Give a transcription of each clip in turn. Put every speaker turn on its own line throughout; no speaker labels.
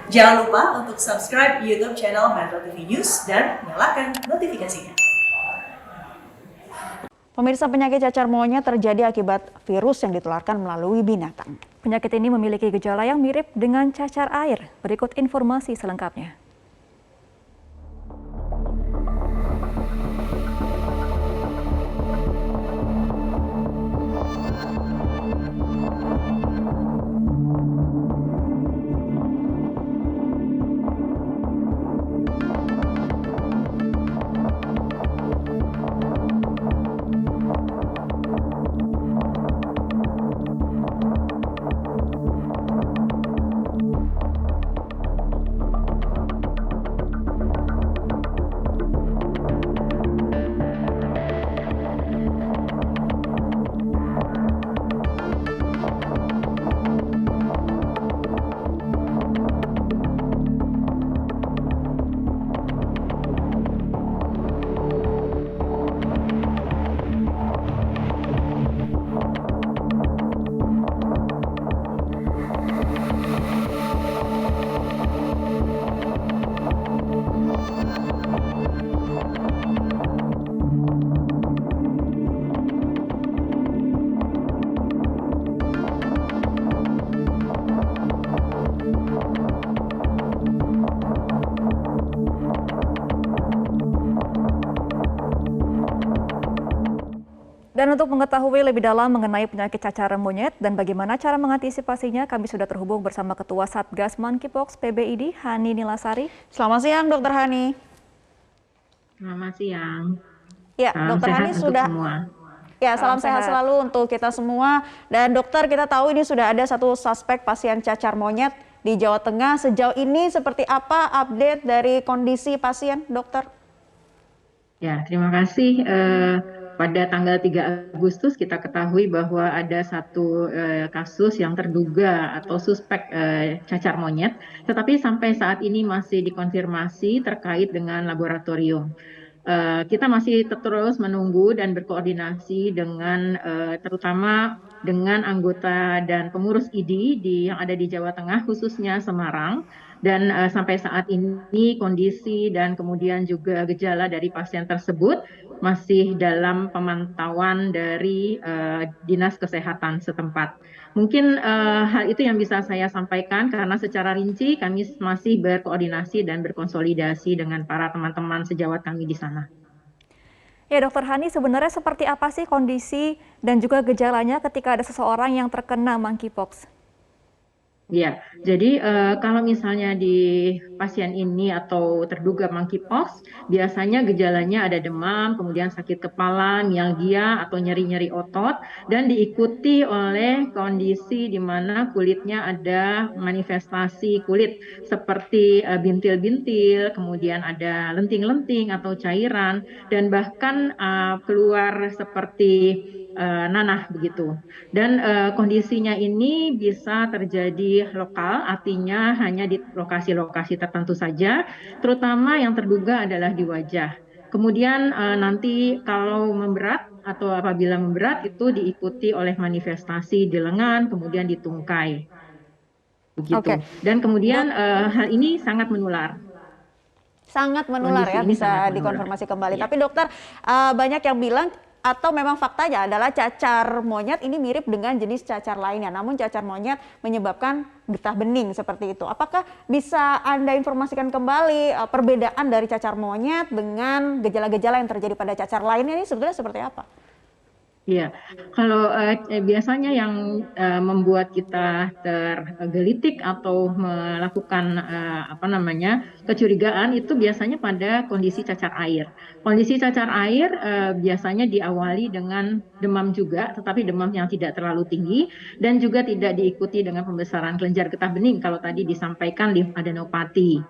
Jangan lupa untuk subscribe YouTube channel Metro TV News dan nyalakan notifikasinya.
Pemirsa, penyakit cacar monyet terjadi akibat virus yang ditularkan melalui binatang.
Penyakit ini memiliki gejala yang mirip dengan cacar air. Berikut informasi selengkapnya. Dan untuk mengetahui lebih dalam mengenai penyakit cacar monyet dan bagaimana cara mengantisipasinya, kami sudah terhubung bersama Ketua Satgas Monkeypox PBID, Hani Nilasari.
Selamat siang, Dokter Hani.
Selamat siang.
Ya,
Salam
Dokter
sehat
Hani
untuk
sudah.
semua.
Ya, salam sehat selalu untuk kita semua. Dan dokter, kita tahu ini sudah ada satu suspek pasien cacar monyet di Jawa Tengah. Sejauh ini seperti apa update dari kondisi pasien, dokter?
Ya, terima kasih. Pada tanggal 3 Agustus kita ketahui bahwa ada satu kasus yang terduga atau suspek cacar monyet, tetapi sampai saat ini masih dikonfirmasi terkait dengan laboratorium. Kita masih terus menunggu dan berkoordinasi dengan terutama dengan anggota dan pengurus ID yang ada di Jawa Tengah, khususnya Semarang. Dan sampai saat ini kondisi dan kemudian juga gejala dari pasien tersebut masih dalam pemantauan dari Dinas Kesehatan setempat. Mungkin hal itu yang bisa saya sampaikan karena secara rinci kami masih berkoordinasi dan berkonsolidasi dengan para teman-teman sejawat kami di sana.
Ya, Dokter Hani, sebenarnya seperti apa sih kondisi dan juga gejalanya ketika ada seseorang yang terkena monkeypox?
Ya, jadi kalau misalnya di pasien ini atau terduga monkeypox, biasanya gejalanya ada demam, kemudian sakit kepala, mialgia atau nyeri-nyeri otot, dan diikuti oleh kondisi di mana kulitnya ada manifestasi kulit seperti bintil-bintil, kemudian ada lenting-lenting atau cairan, dan bahkan keluar seperti nanah begitu. Dan kondisinya ini bisa terjadi lokal, artinya hanya di lokasi-lokasi tertentu saja, terutama yang terduga adalah di wajah. Kemudian nanti kalau memberat atau apabila memberat itu diikuti oleh manifestasi di lengan, kemudian di tungkai. Begitu. Dan kemudian hal ini sangat menular.
Sangat menular ya, bisa dikonfirmasi kembali. Tapi dokter, banyak yang bilang atau memang faktanya adalah cacar monyet ini mirip dengan jenis cacar lainnya, namun cacar monyet menyebabkan getah bening seperti itu. Apakah bisa Anda informasikan kembali perbedaan dari cacar monyet dengan gejala-gejala yang terjadi pada cacar lainnya ini sebetulnya seperti apa?
Iya, kalau biasanya yang membuat kita tergelitik atau melakukan kecurigaan itu biasanya pada kondisi cacar air. Kondisi cacar air biasanya diawali dengan demam juga, tetapi demam yang tidak terlalu tinggi dan juga tidak diikuti dengan pembesaran kelenjar getah bening kalau tadi disampaikan limfadenopati.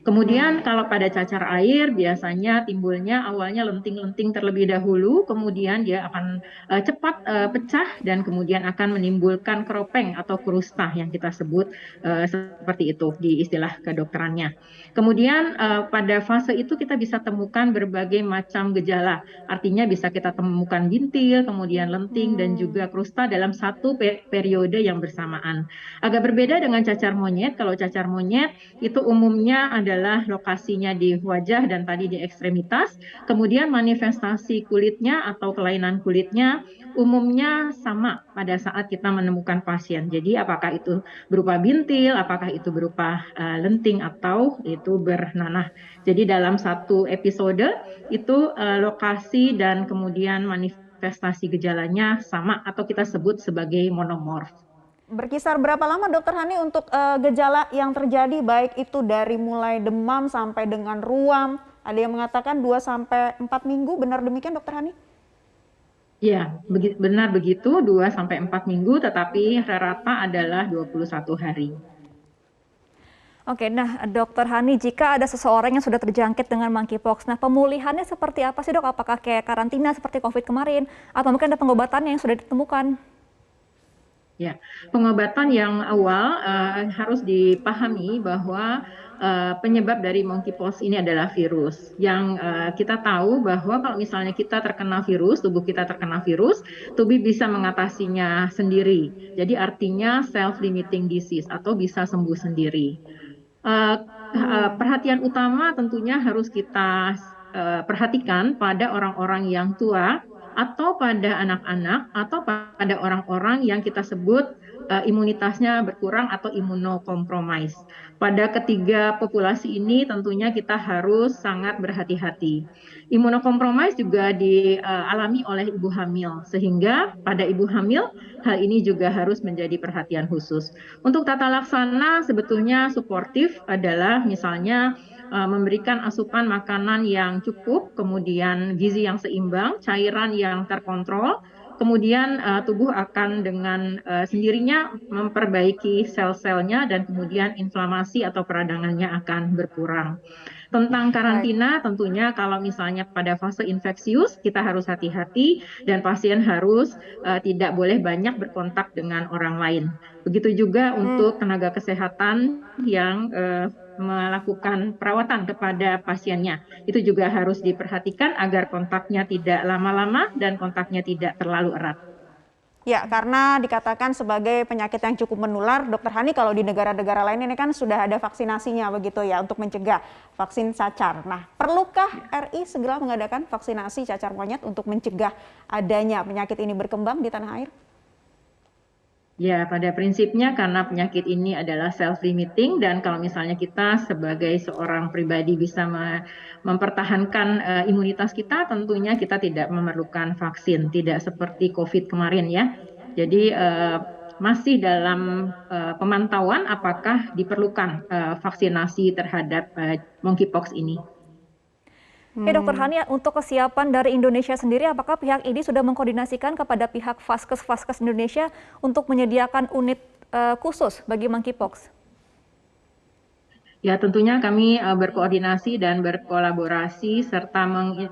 Kemudian kalau pada cacar air biasanya timbulnya awalnya lenting-lenting terlebih dahulu, kemudian dia akan cepat pecah dan kemudian akan menimbulkan keropeng atau krusta yang kita sebut seperti itu di istilah kedokterannya. Kemudian pada fase itu kita bisa temukan berbagai macam gejala. Artinya bisa kita temukan bintil, kemudian lenting dan juga krusta dalam satu periode yang bersamaan. Agak berbeda dengan cacar monyet. Kalau cacar monyet itu umumnya adalah lokasinya di wajah dan tadi di ekstremitas. Kemudian manifestasi kulitnya atau kelainan kulitnya umumnya sama pada saat kita menemukan pasien. Jadi apakah itu berupa bintil, apakah itu berupa lenting atau itu bernanah. Jadi dalam satu episode itu lokasi dan kemudian manifestasi gejalanya sama atau kita sebut sebagai monomorf.
Berkisar berapa lama Dokter Hani untuk gejala yang terjadi, baik itu dari mulai demam sampai dengan ruam? Ada yang mengatakan 2 sampai 4 minggu, benar demikian Dokter Hani?
Ya, benar begitu, 2 sampai 4 minggu, tetapi rata adalah 21 hari.
Oke, nah Dokter Hani, jika ada seseorang yang sudah terjangkit dengan monkeypox, nah pemulihannya seperti apa sih dok? Apakah kayak karantina seperti COVID kemarin? Atau mungkin ada pengobatannya yang sudah ditemukan?
Ya, pengobatan yang awal harus dipahami bahwa penyebab dari monkeypox ini adalah virus. Yang kita tahu bahwa kalau misalnya kita terkena virus, tubuh kita terkena virus, tubuh bisa mengatasinya sendiri. Jadi artinya self-limiting disease atau bisa sembuh sendiri. Perhatian utama tentunya harus kita perhatikan pada orang-orang yang tua atau pada anak-anak atau pada orang-orang yang kita sebut imunitasnya berkurang atau imunokompromis. Pada ketiga populasi ini tentunya kita harus sangat berhati-hati. Imunokompromis juga dialami oleh ibu hamil, sehingga pada ibu hamil hal ini juga harus menjadi perhatian khusus. Untuk tata laksana sebetulnya suportif adalah misalnya memberikan asupan makanan yang cukup, kemudian gizi yang seimbang, cairan yang terkontrol, kemudian tubuh akan dengan sendirinya memperbaiki sel-selnya dan kemudian inflamasi atau peradangannya akan berkurang. Tentang karantina, tentunya kalau misalnya pada fase infeksius, kita harus hati-hati dan pasien harus tidak boleh banyak berkontak dengan orang lain. Begitu juga untuk tenaga kesehatan yang melakukan perawatan kepada pasiennya. Itu juga harus diperhatikan agar kontaknya tidak lama-lama dan kontaknya tidak terlalu erat.
Ya, karena dikatakan sebagai penyakit yang cukup menular, Dokter Hani, kalau di negara-negara lain ini kan sudah ada vaksinasinya begitu ya untuk mencegah vaksin cacar. Nah, perlukah RI segera mengadakan vaksinasi cacar monyet untuk mencegah adanya penyakit ini berkembang di tanah air?
Ya, pada prinsipnya karena penyakit ini adalah self-limiting dan kalau misalnya kita sebagai seorang pribadi bisa mempertahankan imunitas kita, tentunya kita tidak memerlukan vaksin, tidak seperti COVID kemarin ya. Jadi masih dalam pemantauan apakah diperlukan vaksinasi terhadap monkeypox ini.
Oke, Dokter Hani, untuk kesiapan dari Indonesia sendiri, apakah pihak ID sudah mengkoordinasikan kepada pihak Vaskes Indonesia untuk menyediakan unit khusus bagi monkeypox?
Ya, tentunya kami berkoordinasi dan berkolaborasi serta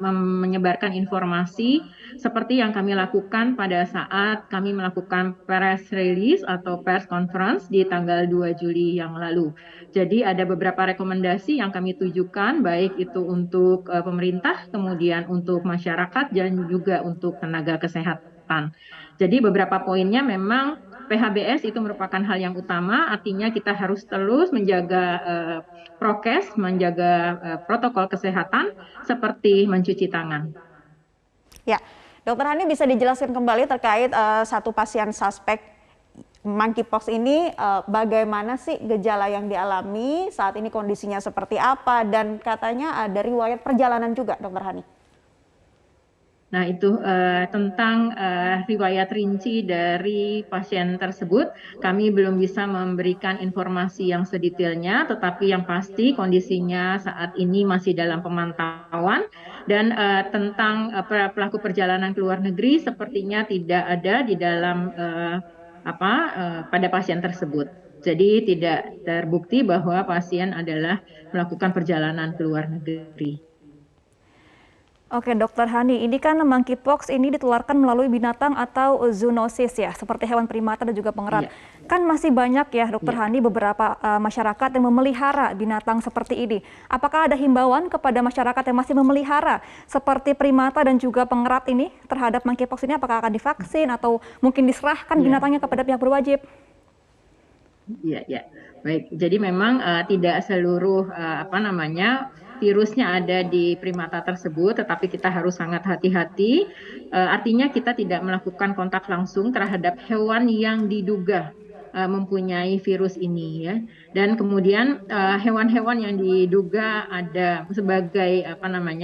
menyebarkan informasi seperti yang kami lakukan pada saat kami melakukan press release atau press conference di tanggal 2 Juli yang lalu. Jadi ada beberapa rekomendasi yang kami tujukan baik itu untuk pemerintah, kemudian untuk masyarakat dan juga untuk tenaga kesehatan. Jadi beberapa poinnya memang PHBS itu merupakan hal yang utama, artinya kita harus terus menjaga prokes, menjaga protokol kesehatan seperti mencuci tangan.
Ya, Dokter Hani, bisa dijelaskan kembali terkait satu pasien suspek monkeypox ini, bagaimana sih gejala yang dialami, saat ini kondisinya seperti apa, dan katanya ada riwayat perjalanan juga, Dokter Hani.
Nah, itu tentang riwayat rinci dari pasien tersebut, kami belum bisa memberikan informasi yang sedetailnya, tetapi yang pasti kondisinya saat ini masih dalam pemantauan, dan tentang pelaku perjalanan ke luar negeri sepertinya tidak ada di dalam pada pasien tersebut. Jadi tidak terbukti bahwa pasien adalah melakukan perjalanan ke luar negeri.
Oke, Dokter Hani, ini kan monkeypox ini ditularkan melalui binatang atau zoonosis ya, seperti hewan primata dan juga pengerat.
Iya.
Kan masih banyak ya, Dokter
Iya.
Hani, beberapa masyarakat yang memelihara binatang seperti ini. Apakah ada himbauan kepada masyarakat yang masih memelihara seperti primata dan juga pengerat ini terhadap monkeypox ini? Apakah akan divaksin atau mungkin diserahkan
Iya.
binatangnya kepada pihak berwajib?
Iya, ya. Baik. Jadi memang tidak seluruh virusnya ada di primata tersebut, tetapi kita harus sangat hati-hati. Artinya kita tidak melakukan kontak langsung terhadap hewan yang diduga mempunyai virus ini ya. Dan kemudian hewan-hewan yang diduga ada sebagai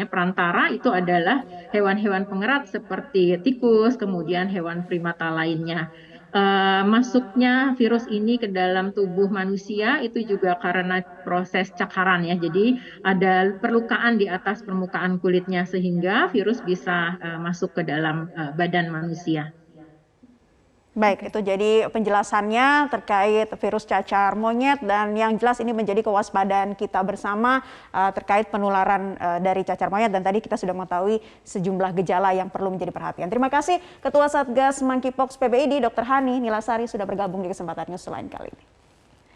perantara itu adalah hewan-hewan pengerat seperti tikus, kemudian hewan primata lainnya. Masuknya virus ini ke dalam tubuh manusia itu juga karena proses cakaran ya. Jadi ada perlukaan di atas permukaan kulitnya sehingga virus bisa masuk ke dalam badan manusia.
Baik, itu jadi penjelasannya terkait virus cacar monyet, dan yang jelas ini menjadi kewaspadaan kita bersama terkait penularan dari cacar monyet, dan tadi kita sudah mengetahui sejumlah gejala yang perlu menjadi perhatian. Terima kasih Ketua Satgas Monkeypox PBID Dr. Hani Nilasari sudah bergabung di kesempatan News Line kali ini.